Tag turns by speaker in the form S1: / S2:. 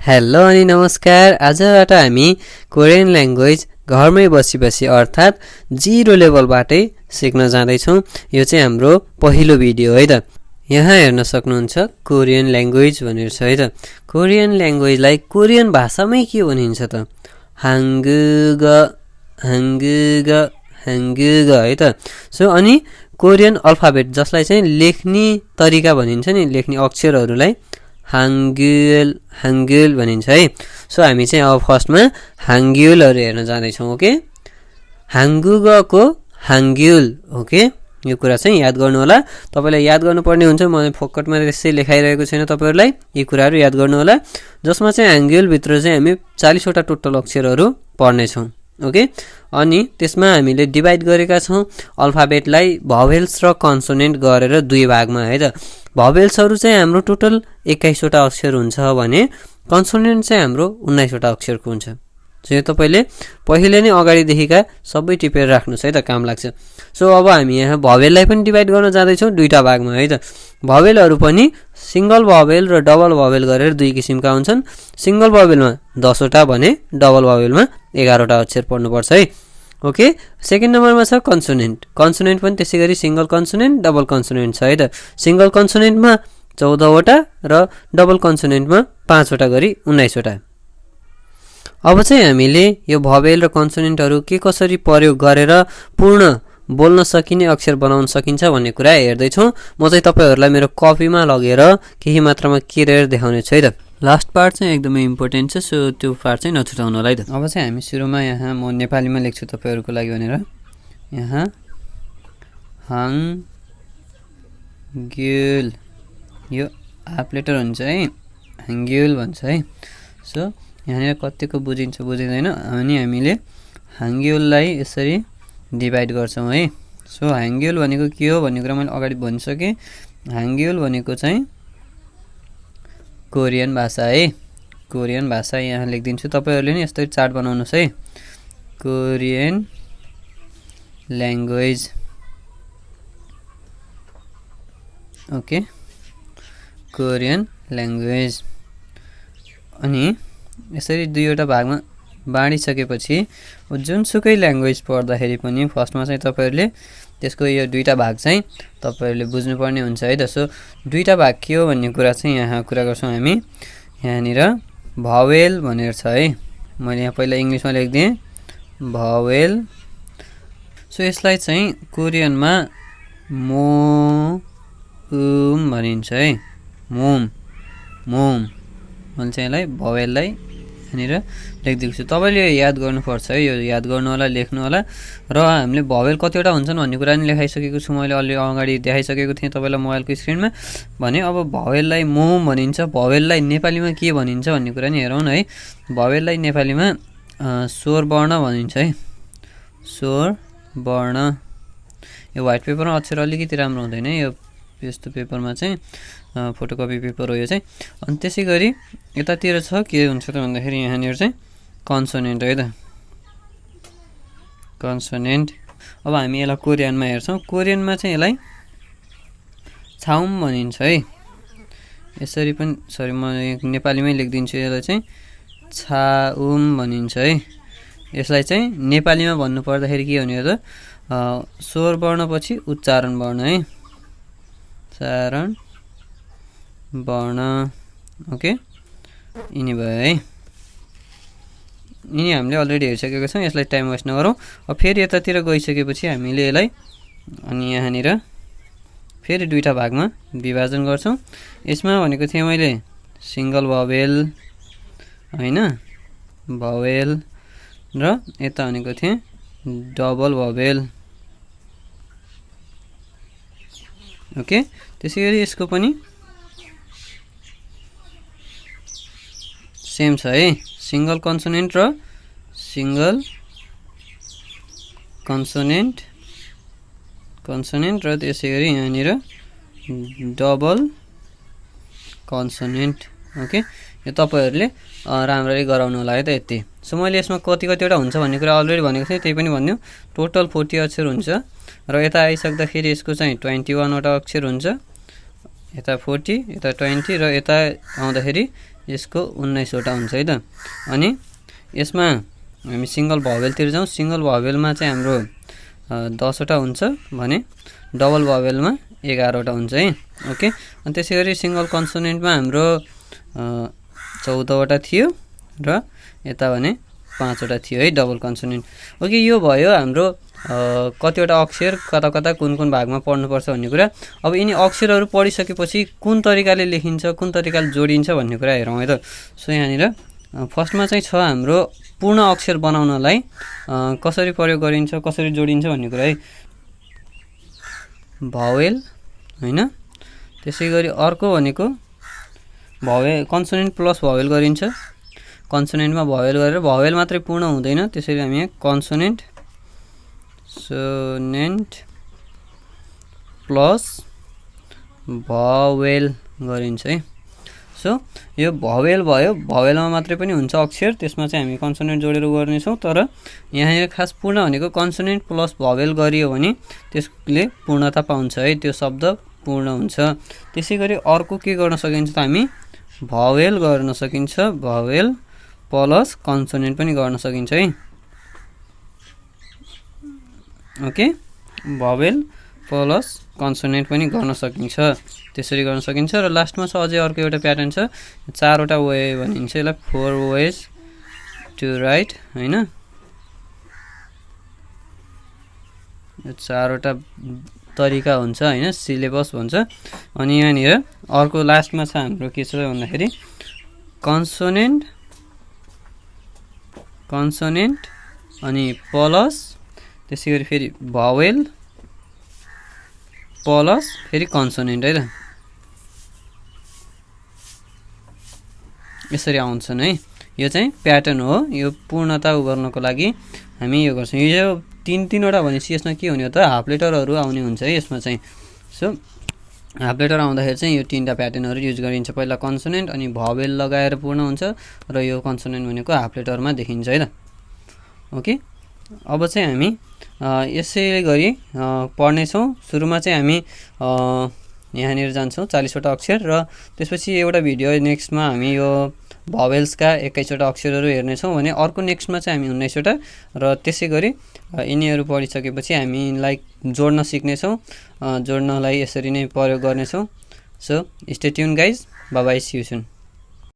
S1: Hello अनि नमस्कार। आजबाट हामी कोरियन ल्याङ्ग्वेज घरमै बसी अर्थात् जिरो लेभलबाटै सिक्न जाँदैछौँ। यो चाहिँ हाम्रो पहिलो भिडियो है त। यहाँ हेर्न सक्नुहुन्छ कोरियन ल्याङ्ग्वेज भनेर छ है त। कोरियन ल्याङ्ग्वेजलाई कोरियन भाषामै के भनिन्छ त? हाङ्गुग हाङ्गुग हाङ्गुग है त। सो अनि कोरियन अल्फाबेट जसलाई चाहिँ लेख्ने तरिका भनिन्छ नि, लेख्ने अक्षरहरूलाई हाङ्गुल हाङ्गुल भनिन्छ है। सो हामी चाहिँ अब फर्स्टमा हाङ्गुलहरू हेर्न जाँदैछौँ। Okay, हाङ्गुगको Hangul. ओके, यो कुरा चाहिँ याद गर्नु होला। तपाईँलाई याद गर्नुपर्ने हुन्छ। मैले फोकटमा त्यसै लेखाइरहेको छैन तपाईँहरूलाई। यी कुराहरू याद गर्नु होला, जसमा चाहिँ हाङ्गुलभित्र चाहिँ हामी 40वटा टोटल अक्षरहरू पढ्नेछौँ। ओके, अनि त्यसमा हामीले डिभाइड गरेका छौँ अल्फाबेटलाई भवेल्स र कन्सोनेन्ट गरेर दुई भागमा है त। भवेल्सहरू चाहिँ हाम्रो टोटल 21वटा अक्षर हुन्छ भने कन्सोनेन्ट चाहिँ हाम्रो 19वटा अक्षरको हुन्छ। सो यो तपाईँले पहिले नै अगाडिदेखिका सबै टिपेर राख्नुहोस् है त, काम लाग्छ। सो अब हामी यहाँ भवेललाई पनि डिभाइड गर्न जाँदैछौँ दुईवटा भागमा है त। भवेलहरू पनि सिङ्गल भवेल र डबल भवेल गरेर दुई किसिमका हुन्छन्। सिङ्गल भवेलमा 10वटा भने डबल भवेलमा 11वटा अक्षर पढ्नुपर्छ है। ओके, सेकेन्ड नम्बरमा छ कन्सोनेन्ट। कन्सोनेन्ट पनि त्यसै गरी सिङ्गल कन्सोनेन्ट डबल कन्सोनेन्ट छ है त। सिङ्गल कन्सोनेन्टमा 14वटा र डबल कन्सोनेन्टमा 5वटा गरी 19वटा। अब चाहिँ हामीले यो भवेल र कन्सोनेन्टहरू के कसरी प्रयोग गरेर पूर्ण बोल्न सकिने अक्षर बनाउन सकिन्छ भन्ने कुरा हेर्दैछौँ। म चाहिँ तपाईँहरूलाई मेरो कपीमा लगेर केही मात्रामा केरेर देखाउने छु है त। लास्ट पार्ट चाहिँ एकदमै इम्पोर्टेन्ट छ, सो त्यो पार्ट चाहिँ नछुटाउनु होला है त। अब चाहिँ हामी सुरुमा यहाँ म नेपालीमा लेख्छु तपाईँहरूको लागि भनेर। यहाँ हाङ्गुल, यो हाफ लेटर हुन्छ है, हाङ्गुल भन्छ है। सो यहाँनिर कतिको बुझिन्छ बुझिँदैन अनि हामीले हाङ्गुललाई यसरी डिभाइड गर्छौँ है। सो हाङ्गुल भनेको के हो भन्ने कुरा मैले अगाडि भनिसकेँ। हाङ्गुल भनेको चाहिँ कोरियन भाषा है। कोरियन भाषा यहाँ लेखिदिन्छु, तपाईँहरूले नि यस्तै चार्ट बनाउनुहोस् है। Korean language. Okay, Korean language. अनि यसरी दुईवटा भागमा बाँडिसकेपछि जुनसुकै ल्याङ्ग्वेज पढ्दाखेरि पनि फर्स्टमा चाहिँ तपाईँहरूले त्यसको यो दुईवटा भाग चाहिँ तपाईँहरूले बुझ्नुपर्ने हुन्छ है त। सो दुईवटा भाग के हो भन्ने कुरा चाहिँ यहाँ कुरा गर्छौँ हामी। यहाँनिर भवेल भनेर छ है, मैले यहाँ पहिला इङ्ग्लिसमा लेखिदिएँ भवेल। सो यसलाई चाहिँ कोरियनमा मोम भनिन्छ है, मोम मोम। मैले चाहिँ यसलाई भवेललाई यहाँनिर लेखिदिएको छु। तपाईँले याद गर्नुपर्छ है, यो याद गर्नु होला, लेख्नु होला। र हामीले भवेल कतिवटा हुन्छन् भन्ने कुरा नि लेखाइसकेको छु मैले, अलि अगाडि देखाइसकेको थिएँ तपाईँलाई मोबाइलको स्क्रिनमा। भने अब भवेललाई मोम भनिन्छ, भवेललाई नेपालीमा के भनिन्छ भन्ने कुरा नि हेरौँ न है। भवेललाई नेपालीमा स्वर वर्ण भनिन्छ है, स्वर वर्ण। यो व्हाइट पेपरमा अक्षर अलिकति राम्रो हुँदैन यो, यस्तो पेपरमा चाहिँ फोटोकपी पेपर हो यो चाहिँ। अनि त्यसै गरी यतातिर छ के हुन्छ त भन्दाखेरि यहाँनिर चाहिँ कन्सोनेन्ट है त, कन्सोनेन्ट। अब हामी यसलाई कोरियनमा हेर्छौँ। कोरियनमा चाहिँ यसलाई छाउम भनिन्छ है। यसरी पनि सरी म नेपालीमै लेखिदिन्छु, यसलाई चाहिँ छाउम भनिन्छ है। यसलाई चाहिँ नेपालीमा भन्नुपर्दाखेरि के हुने हो त, स्वर वर्णपछि उच्चारण वर्ण है, उच्चारण वर्ण। ओके, यिनी भयो है। यिनी हामीले अलरेडी हेरिसकेको छौँ, यसलाई टाइम वेस्ट नगरौँ। अब फेरि यतातिर गइसकेपछि हामीले यसलाई अनि यहाँनिर फेरि दुईवटा भागमा विभाजन गर्छौँ। यसमा भनेको थिएँ मैले सिङ्गल भवेल होइन, भवेल, र यता भनेको थिएँ डबल भवेल। ओके, त्यसै गरी यसको पनि सेम छ है, सिङ्गल कन्सोनेन्ट र सिङ्गल कन्सोनेन्ट, कन्सोनेन्ट र त्यसै गरी यहाँनिर डबल कन्सोनेन्ट। ओके, यो तपाईँहरूले राम्ररी गराउनु होला है त यति। सो मैले यसमा कतिवटा हुन्छ भन्ने कुरा अलरेडी भनेको थिएँ, त्यही पनि भनिदिउँ। टोटल 40 अक्षर हुन्छ र यता आइसक्दाखेरि यसको चाहिँ 21वटा अक्षर हुन्छ। यता 40, यता 20 र यता आउँदाखेरि यसको 19 वटा हुन्छ है त। अनि यसमा हामी सिंगल भावेलतिर जाउँ। सिंगल भावेलमा चाहिँ हाम्रो 10 वटा हुन्छ भने डबल भावेलमा 11 वटा हुन्छ है। ओके, अनि त्यसैगरी सिंगल कन्सोनेन्टमा हाम्रो 14 वटा थियो र यता भने 5 वटा थियो है डबल कन्सोनेन्ट। ओके, यो भयो हाम्रो कतिवटा अक्षर कता कता कुन कुन भागमा पढ्नुपर्छ भन्ने कुरा। अब यिनी अक्षरहरू पढिसकेपछि कुन तरिकाले लेखिन्छ, कुन तरिकाले जोडिन्छ भन्ने कुरा हेरौँ है त। सो यहाँनिर फर्स्टमा चाहिँ छ हाम्रो पूर्ण अक्षर बनाउनलाई कसरी प्रयोग गरिन्छ, कसरी जोडिन्छ भन्ने कुरा है। भावेल हैन, त्यसैगरी अर्को भनेको भावेल कन्सोनेन्ट प्लस भावेल गरिन्छ। कन्सोनेन्टमा भावेल गरेर भावेल मात्रै पूर्ण हुँदैन, त्यसैले हामी कन्सोनेन्ट सोनेन्ट प्लस भावेल गरिन्छ है। सो यो भावेल भयो, भावेलमा मात्रै पनि हुन्छ अक्षर, त्यसमा चाहिँ हामी कन्सोनेन्ट जोडेर गर्नेछौँ। तर यहाँ खास पूर्ण भनेको कन्सोनेन्ट प्लस भावेल गरियो भने त्यसले पूर्णता पाउँछ है, त्यो शब्द पूर्ण हुन्छ। त्यसैगरी अर्को के गर्न सकिन्छ त हामी भावेल गर्न सकिन्छ, भावेल प्लस कन्सोनेन्ट पनि गर्न सकिन्छ है। ओके, भावेल प्लस कन्सोनेन्ट पनि गर्न सकिन्छ, त्यसरी गर्न सकिन्छ। र लास्टमा छ अझै अर्को एउटा प्याटर्न छ, 4 वटा वे भनिन्छ यसलाई, 4 वेज टु राइट हैन। यो 4 वटा तरिका हुन्छ हैन, सिलेबस भन्छ। अनि यहाँनिर अर्को लास्टमा छ हाम्रो के छ भन्दाखेरि कन्सोनेन्ट अनि प्लस त्यसैगरी फेरि भावेल प्लस फेरि कन्सोनेन्ट है त, यसरी आउँछन् है। यो चाहिँ प्याटर्न हो, यो पूर्णता गर्नको लागि हामी यो गर्छौँ। यो 3-3 वटा भनेपछि यसमा के हुने हो त हाफ लेटरहरू आउने हुन्छ है यसमा चाहिँ। सो हाफ लेटर आउँदाखेरि चाहिँ यो 3टा प्याटर्नहरू युज गरिन्छ। पहिला कन्सोनेन्ट अनि भावेल लगाएर पूर्ण हुन्छ र यो कन्सोनेन्ट भनेको हाफ लेटरमा देखिन्छ है त। ओके, अब चाहिँ हामी यसै गरी पढ्नेछौँ। सुरुमा चाहिँ हामी यहाँनिर जान्छौँ 40 वटा अक्षर र त्यसपछि एउटा भिडियो नेक्स्टमा हामी यो भावेल्सका 21 वटा अक्षरहरू हेर्नेछौँ भने अर्को नेक्स्टमा चाहिँ हामी 19 वटा र त्यसै गरी यिनीहरू पढिसकेपछि हामीलाई जोड्न सिक्नेछौँ, जोड्नलाई यसरी नै प्रयोग गर्नेछौँ। So stay tune guys, bye bye, see you soon.